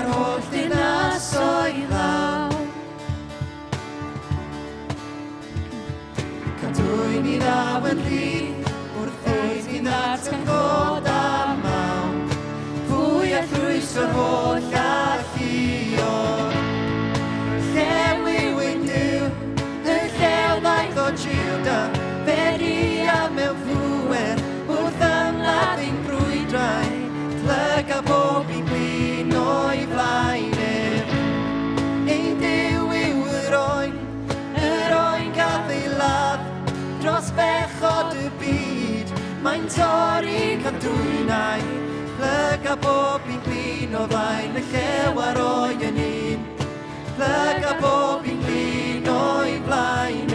ar holl dinasoedd law. Cadwyn I ddaw yn rhydd, wrth eith I ddart yn god a mawn. Pwy a llwys o'r holl a llion. Llew yw ein Duw, y llew ddaeth o Jiwda, Beria mewn pŵer, wrth ymladd ein brwydrau, plyg a bob I blin o'i flaen Ein Duw yw yr oen gath ei ladd, dros bechod y byd, mae'n torri cadwynau, plyg a bob I blin o flaen y llew ar oen yn un, plyg a bob I blin o'i flaen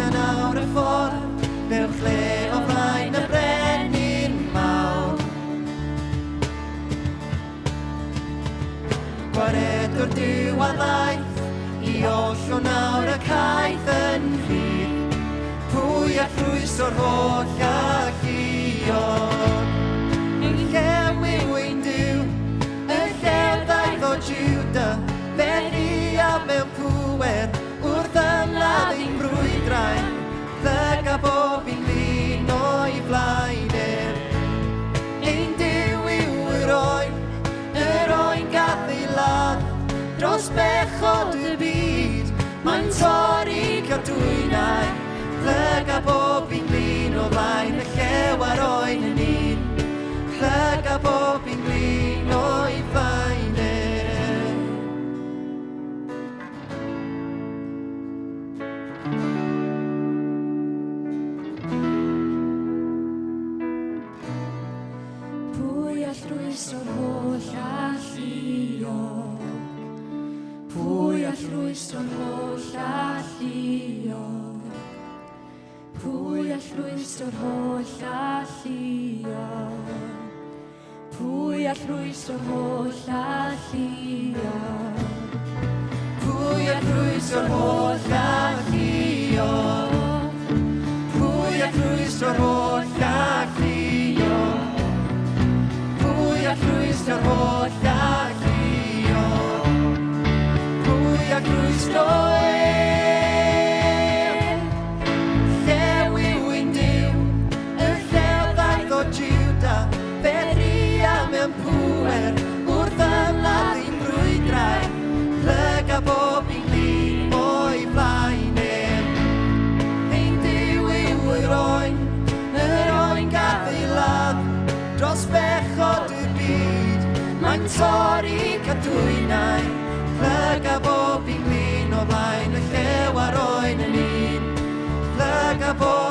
nawr y ffordd, mewn lle o flaen y brenin mawr. Gwaredwr Duw a ddaeth, I ollw nawr y caeth yn rhydd. Pwy a llwys o'r holl a llion. Ein llew yw ein Duw, y llew ddaeth o Jiwda, Beria mewn pŵer, wrth ymladd ein brwydrau, plyg a bob i'n lun o'i flaen Ein Duw yw yr oen gath ei ladd, dros bechod y byd, mae'n torri cadwynau, plyg a bob i'n lun o flaen y llew ar oen yn un, plyg a bob i'n lun o'i flaen o'r holl a llion. Pwy a llwys o'r holl a llion. Pwy a llwys o'r holl a llion. Pwy a llwys o'r holl a llion. Pwy a llwys o'r holl a llion. Pwy a llwys o'r holl a llion. Pwy a llwys o'r holl a llion. Pwy a llwys o'r llew yw ein Duw, y llew ddaeth o Jiwda, Beria mewn pŵer, wrth ymladd ein brwydrau, plyg a bob i'n lun o'i flaen Ein Duw yw yr oen gath ei ladd, dros bechod y byd, mae'n torri cadwynau, plyg a bob i'n lun o flaen y llew ar oen yn un, plyg a bob